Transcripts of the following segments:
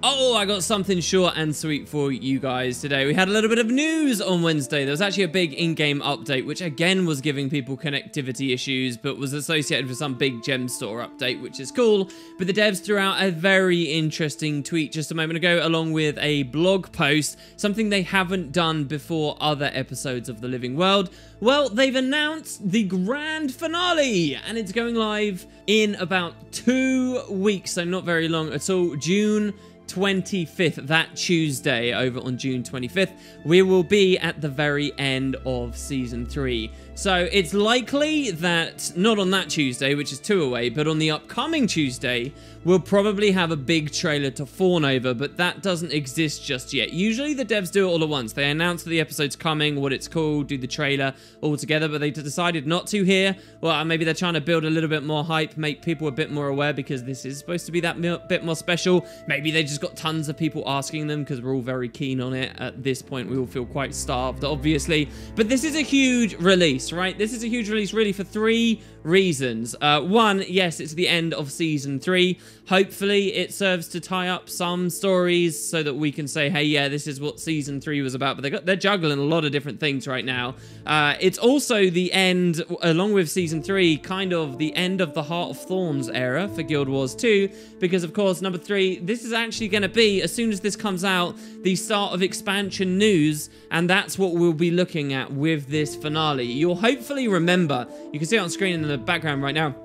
Oh, I got something short and sweet for you guys today. We had a little bit of news on Wednesday. There was actually a big in-game update, which again was giving people connectivity issues, but was associated with some big gem store update, which is cool. But the devs threw out a very interesting tweet just a moment ago, along with a blog post, something they haven't done before other episodes of The Living World. Well, they've announced the grand finale, and it's going live in about 2 weeks, so not very long at all. June 25th, that Tuesday, over on June 25th, we will be at the very end of Season 3. So it's likely that, not on that Tuesday, which is 2 away, but on the upcoming Tuesday, we'll probably have a big trailer to fawn over, but that doesn't exist just yet. Usually the devs do it all at once. They announce that the episode's coming, what it's called, do the trailer all together, but they decided not to here. Well, maybe they're trying to build a little bit more hype, make people a bit more aware, because this is supposed to be that bit more special. Maybe they just got tons of people asking them, because we're all very keen on it. At this point, we all feel quite starved, obviously. But this is a huge release, right? This is a huge release, really, for 3 reasons. One, yes, it's the end of Season 3. Hopefully, it serves to tie up some stories so that we can say, hey, yeah, this is what Season 3 was about. But they're juggling a lot of different things right now. It's also the end, along with Season 3, kind of the end of the Heart of Thorns era for Guild Wars 2. Because, of course, number 3, this is actually going to be, as soon as this comes out, the start of expansion news. And that's what we'll be looking at with this finale. You'll hopefully remember, you can see it on screen in the background right now,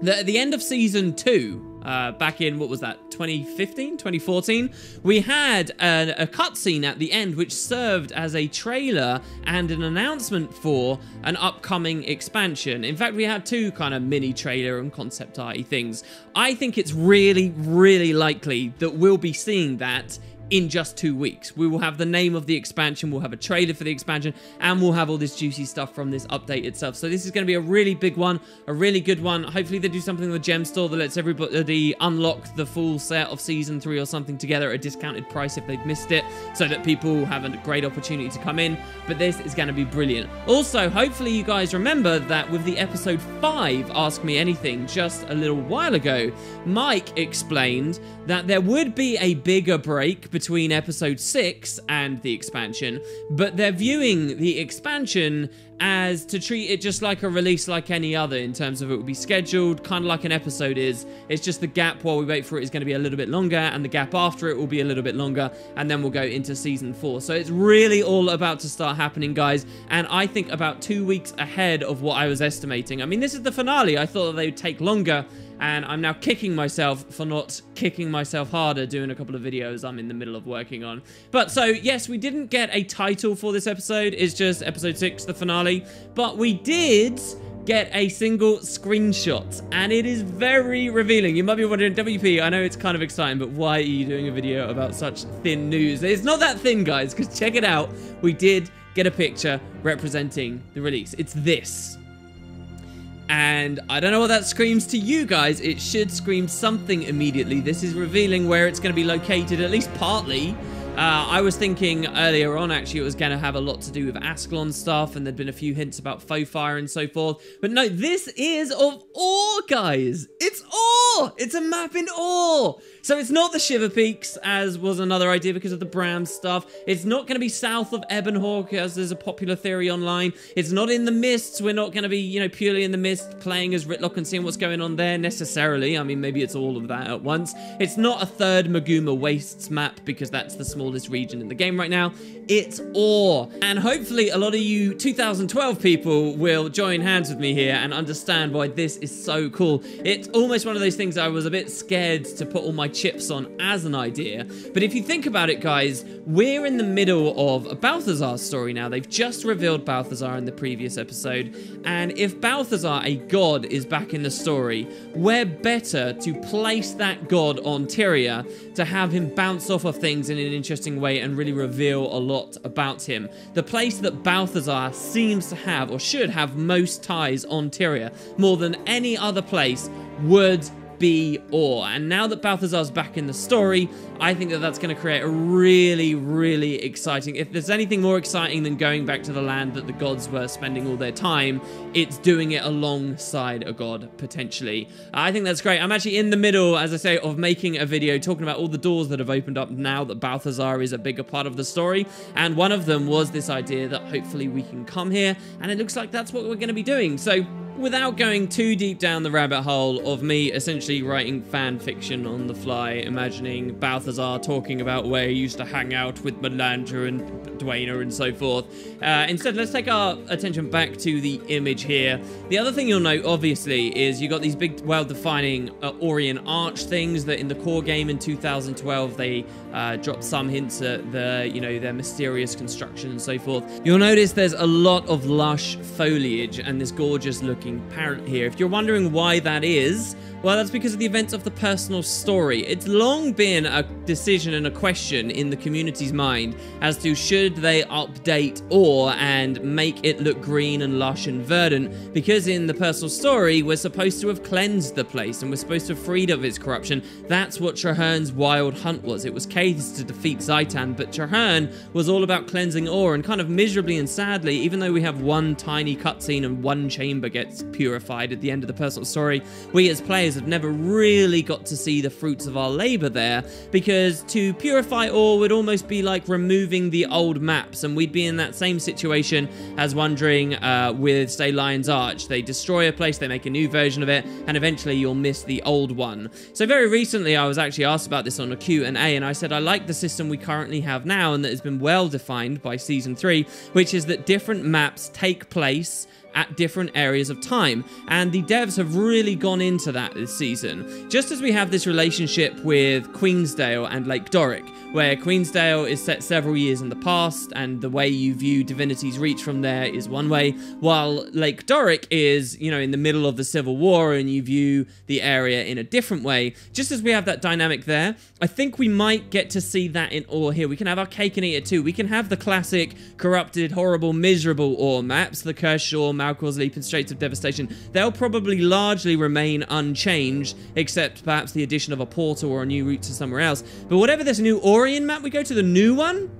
that at the end of Season 2, back in, what was that, 2015, 2014, we had a cutscene at the end which served as a trailer and an announcement for an upcoming expansion. In fact, we had 2 kind of mini trailer and concept art things. I think it's really, really likely that we'll be seeing that in just 2 weeks. We will have the name of the expansion, we'll have a trailer for the expansion, and we'll have all this juicy stuff from this update itself. So this is going to be a really big one, a really good one. Hopefully they do something with the gem store that lets everybody unlock the full set of Season 3 or something together at a discounted price if they've missed it, so that people have a great opportunity to come in. But this is going to be brilliant. Also, hopefully you guys remember that with the episode 5 Ask Me Anything just a little while ago, Mike explained that there would be a bigger break between episode 6 and the expansion, but they're viewing the expansion as to treat it just like a release like any other, in terms of it will be scheduled, kind of like an episode is. It's just the gap while we wait for it is going to be a little bit longer, and the gap after it will be a little bit longer, and then we'll go into Season 4. So it's really all about to start happening, guys, and I think about 2 weeks ahead of what I was estimating. I mean, this is the finale. I thought that they would take longer, and I'm now kicking myself for not kicking myself harder doing a couple of videos I'm in the middle of working on. But so, yes, we didn't get a title for this episode. It's just episode 6, the finale. But we did get a single screenshot, and it is very revealing. You might be wondering, WP, I know it's kind of exciting, but why are you doing a video about such thin news? It's not that thin, guys, because check it out. We did get a picture representing the release. It's this. And I don't know what that screams to you guys. It should scream something immediately. This is revealing where it's going to be located, at least partly. I was thinking earlier on, actually, it was going to have a lot to do with Ascalon stuff, and there'd been a few hints about Fofire and so forth. But no, this is of Ore, guys. It's Ore. It's a map in Ore. So it's not the Shiver Peaks, as was another idea because of the Bram stuff. It's not going to be south of Ebonhawk, as there's a popular theory online. It's not in the Mists. We're not going to be, you know, purely in the Mist, playing as Ritlock and seeing what's going on there necessarily. I mean, maybe it's all of that at once. It's not a third Maguma Wastes map, because that's the smallest region in the game right now. It's Ore. And hopefully a lot of you 2012 people will join hands with me here and understand why this is so cool. It's almost one of those things I was a bit scared to put all my chips on as an idea. But if you think about it, guys, we're in the middle of Balthazar's story now. They've just revealed Balthazar in the previous episode. And if Balthazar, a god, is back in the story, where better to place that god on Tyria to have him bounce off of things in an interesting way and really reveal a lot about him. The place that Balthazar seems to have, or should have, most ties on Tyria, more than any other place, would be Or. And now that Balthazar's back in the story, I think that that's going to create a really, really exciting... If there's anything more exciting than going back to the land that the gods were spending all their time, it's doing it alongside a god, potentially. I think that's great. I'm actually in the middle, as I say, of making a video talking about all the doors that have opened up now that Balthazar is a bigger part of the story. And one of them was this idea that hopefully we can come here, and it looks like that's what we're going to be doing. So without going too deep down the rabbit hole of me essentially writing fan fiction on the fly, imagining Balthazar talking about where he used to hang out with Melandra and Dwayna and so forth, instead let's take our attention back to the image here. The other thing you'll note, obviously, is you got these big, well-defining Orient Arch things that in the core game in 2012 they dropped some hints at the, you know, their mysterious construction and so forth. You'll notice there's a lot of lush foliage and this gorgeous looking parrot here. If you're wondering why that is, well, that's because of the events of the personal story. It's long been a decision and a question in the community's mind as to should they update Or and make it look green and lush and verdant, because in the personal story, we're supposed to have cleansed the place and we're supposed to have freed of its corruption. That's what Traherne's wild hunt was. It was Kaith's to defeat Zhaitan, but Trahernes was all about cleansing Or, and kind of miserably and sadly, even though we have one tiny cutscene and one chamber gets purified at the end of the personal story, we as players have never really got to see the fruits of our labor there, because to purify Or would almost be like removing the old maps, and we'd be in that same situation as wondering with, say, Lion's Arch. They destroy a place, they make a new version of it, and eventually you'll miss the old one. So very recently I was actually asked about this on a Q&A, and I said I like the system we currently have now and that has been well defined by Season 3, which is that different maps take place at different areas of time, and the devs have really gone into that this season. Just as we have this relationship with Queensdale and Lake Doric, where Queensdale is set several years in the past, and the way you view Divinity's Reach from there is one way, while Lake Doric is, you know, in the middle of the Civil War, and you view the area in a different way. Just as we have that dynamic there, I think we might get to see that in Or here. We can have our cake and eat it too. We can have the classic corrupted, horrible, miserable Or maps, the Cursed Shore, Malkor's Leap, and Straits of Devastation. They'll probably largely remain unchanged, except perhaps the addition of a portal or a new route to somewhere else. But whatever this new Orient map, we go to the new one.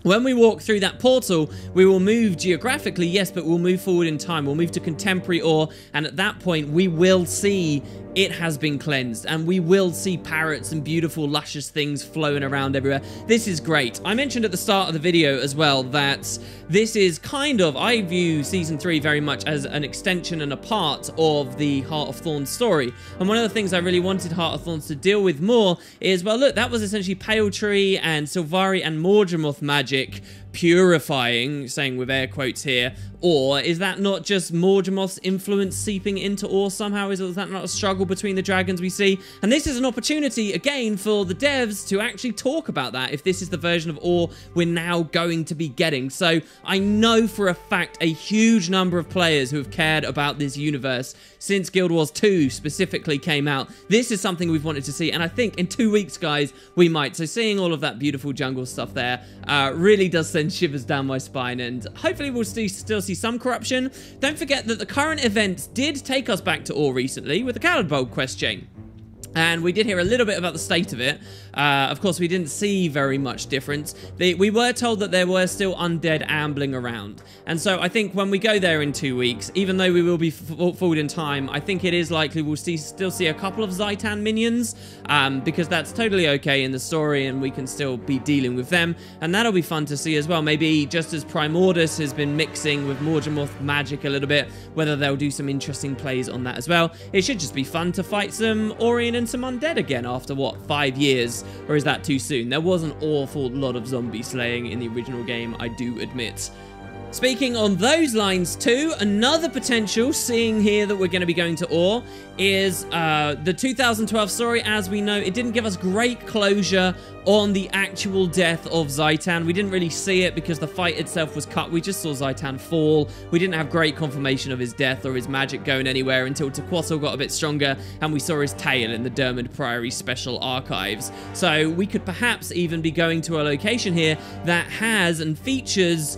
When we walk through that portal, we will move geographically, yes, but we'll move forward in time. We'll move to contemporary Or, and at that point, we will see it has been cleansed, and we will see parrots and beautiful, luscious things flowing around everywhere. This is great. I mentioned at the start of the video as well that this is kind of, I view Season 3 very much as an extension and a part of the Heart of Thorns story. And one of the things I really wanted Heart of Thorns to deal with more is, well, look, that was essentially Pale Tree and Sylvari and Morgemoth magic purifying, saying with air quotes here, Or is that not just Morgemoth's influence seeping into Or somehow? Is that not a struggle between the dragons we see? And this is an opportunity, again, for the devs to actually talk about that, if this is the version of Or we're now going to be getting. So I know for a fact a huge number of players who have cared about this universe since Guild Wars 2 specifically came out. This is something we've wanted to see, and I think in 2 weeks, guys, we might. So seeing all of that beautiful jungle stuff there really does send shivers down my spine, and hopefully we'll still see some corruption. Don't forget that the current events did take us back to Or recently with the Calobold quest chain. And we did hear a little bit about the state of it. Of course, we didn't see very much difference. We were told that there were still undead ambling around. And so I think when we go there in 2 weeks, even though we will be forward in time, I think it is likely we'll still see a couple of Zhaitan minions, because that's totally okay in the story and we can still be dealing with them. And that'll be fun to see as well. Maybe just as Primordus has been mixing with Morgemoth magic a little bit, whether they'll do some interesting plays on that as well. It should just be fun to fight some Orien and some undead again after, what, 5 years? Or is that too soon? There was an awful lot of zombie slaying in the original game, I do admit. Speaking on those lines too, another potential, seeing here that we're going to be going to Or, is the 2012 story. As we know, it didn't give us great closure on the actual death of Zhaitan. We didn't really see it because the fight itself was cut. We just saw Zhaitan fall. We didn't have great confirmation of his death or his magic going anywhere until Tequassel got a bit stronger and we saw his tail in the Dermot Priory Special Archives. So we could perhaps even be going to a location here that has and features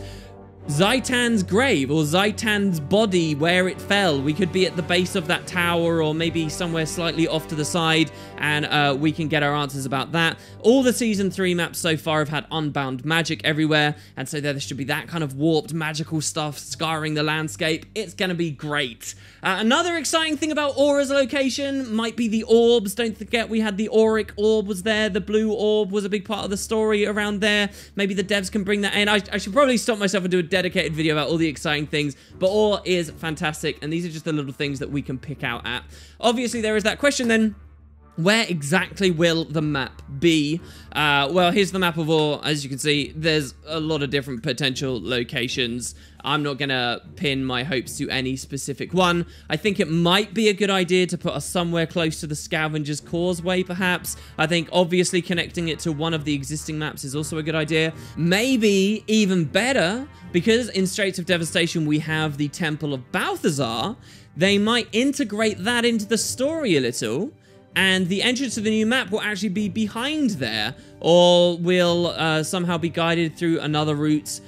Zaitan's grave or Zaitan's body where it fell. We could be at the base of that tower or maybe somewhere slightly off to the side, and we can get our answers about that. All the Season 3 maps so far have had unbound magic everywhere, and so there should be that kind of warped magical stuff scarring the landscape. It's going to be great. Another exciting thing about Aura's location might be the orbs. Don't forget we had the auric orb was there. The blue orb was a big part of the story around there. Maybe the devs can bring that in. I should probably stop myself and do a dedicated video about all the exciting things, but Aura is fantastic, and these are just the little things that we can pick out at. Obviously, there is that question then, where exactly will the map be? Well, here's the map of Aura. As you can see, there's a lot of different potential locations. I'm not gonna pin my hopes to any specific one. I think it might be a good idea to put us somewhere close to the Scavenger's Causeway, perhaps. I think obviously connecting it to one of the existing maps is also a good idea. Maybe even better, because in Straits of Devastation we have the Temple of Balthazar, they might integrate that into the story a little, and the entrance to the new map will actually be behind there, or will somehow be guided through another route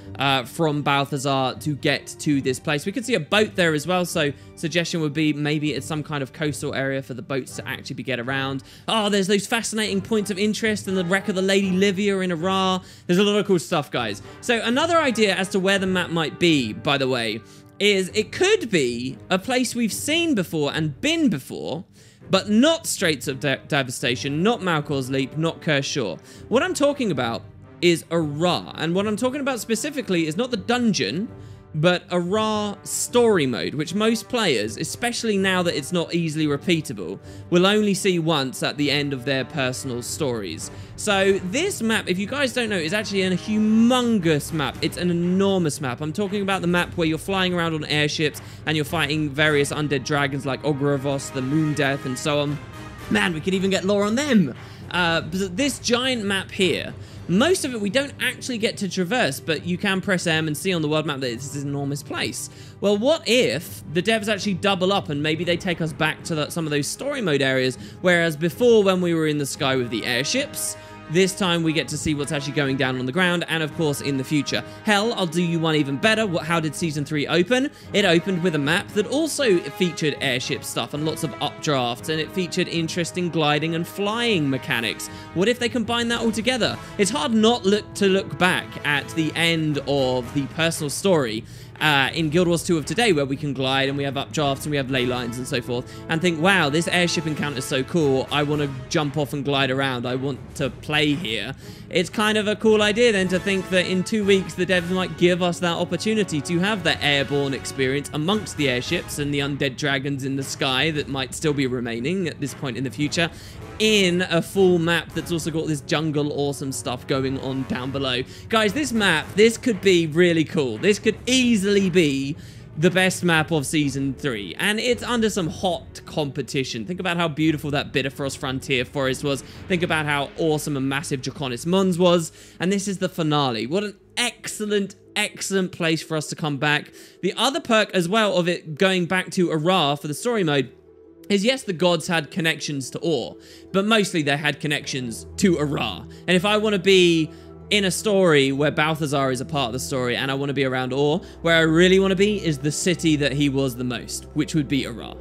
from Balthazar to get to this place. We could see a boat there as well, so suggestion would be maybe it's some kind of coastal area for the boats to actually get around. Oh, there's those fascinating points of interest and the wreck of the Lady Livia in Ara. There's a lot of cool stuff, guys. So another idea as to where the map might be, by the way, is it could be a place we've seen before and been before, but not Straits of Devastation, not Malkor's Leap, not Kershaw. What I'm talking about is Ara, and what I'm talking about specifically is not the dungeon, but Ara story mode, which most players, especially now that it's not easily repeatable, will only see once at the end of their personal stories. So this map, if you guys don't know, is actually a humongous map. It's an enormous map. I'm talking about the map where you're flying around on airships and you're fighting various undead dragons like Ogravos, the Moon Death, and so on. Man, we could even get lore on them. This giant map here, most of it we don't actually get to traverse, but you can press M and see on the world map that it's an enormous place. Well, what if the devs actually double up and maybe they take us back to some of those story mode areas, whereas before when we were in the sky with the airships, this time we get to see what's actually going down on the ground, and of course in the future. Hell, I'll do you one even better. How did Season 3 open? It opened with a map that also featured airship stuff and lots of updrafts, and it featured interesting gliding and flying mechanics. What if they combine that all together? It's hard not to look back at the end of the personal story in Guild Wars 2 of today, where we can glide and we have updrafts and we have ley lines and so forth, and think, wow, this airship encounter is so cool, I want to jump off and glide around, I want to play here. It's kind of a cool idea then to think that in 2 weeks the devs might give us that opportunity to have that airborne experience amongst the airships and the undead dragons in the sky that might still be remaining at this point in the future, in a full map that's also got this jungle awesome stuff going on down below. Guys, this map, this could be really cool. This could easily be the best map of Season 3, and it's under some hot competition. Think about how beautiful that Bitterfrost Frontier Forest was. Think about how awesome and massive Draconis Mons was, and this is the finale. What an excellent place for us to come back. The other perk as well of it going back to Ara for the story mode is, yes, the gods had connections to Aura, but mostly they had connections to Ara. And if I want to be in a story where Balthazar is a part of the story and I want to be around Aura, where I really want to be is the city that he was the most, which would be Ara.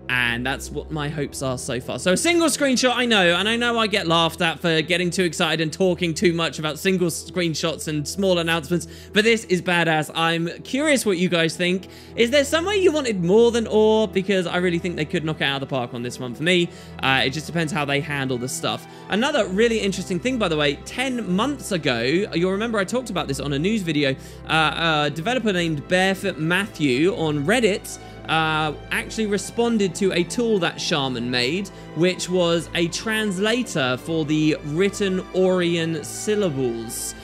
And that's what my hopes are so far. So a single screenshot, I know, and I know I get laughed at for getting too excited and talking too much about single screenshots and small announcements, but this is badass. I'm curious what you guys think. Is there somewhere you wanted more than Aura? Because I really think they could knock it out of the park on this one for me. It just depends how they handle the stuff. Another really interesting thing, by the way, 10 months ago, you'll remember I talked about this on a news video, a developer named Barefoot Matthew on Reddit actually responded to a tool that Shaman made, which was a translator for the written Aurian syllables,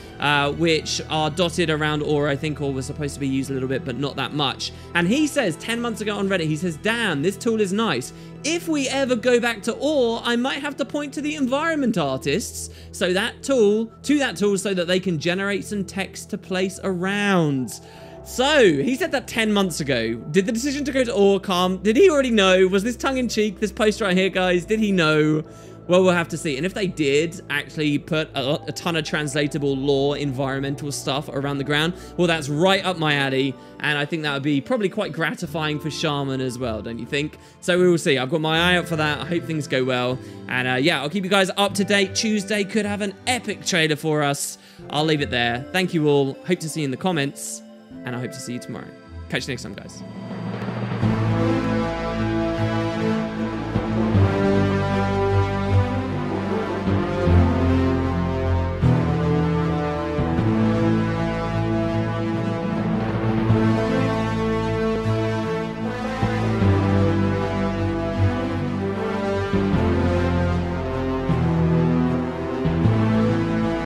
which are dotted around Aura, I think, or was supposed to be used a little bit, but not that much. And he says, 10 months ago on Reddit, he says, damn, this tool is nice. If we ever go back to Aura, I might have to point to the environment artists so that tool so that they can generate some text to place around. So, he said that 10 months ago. Did the decision to go to Aura come? Did he already know? Was this tongue-in-cheek, this post right here, guys? Did he know? Well, we'll have to see. And if they did actually put a ton of translatable lore, environmental stuff around the ground, well, that's right up my alley. And I think that would be probably quite gratifying for Shaman as well, don't you think? So we will see. I've got my eye out for that. I hope things go well. And yeah, I'll keep you guys up to date. Tuesday could have an epic trailer for us. I'll leave it there. Thank you all. Hope to see you in the comments. And I hope to see you tomorrow. Catch you next time, guys.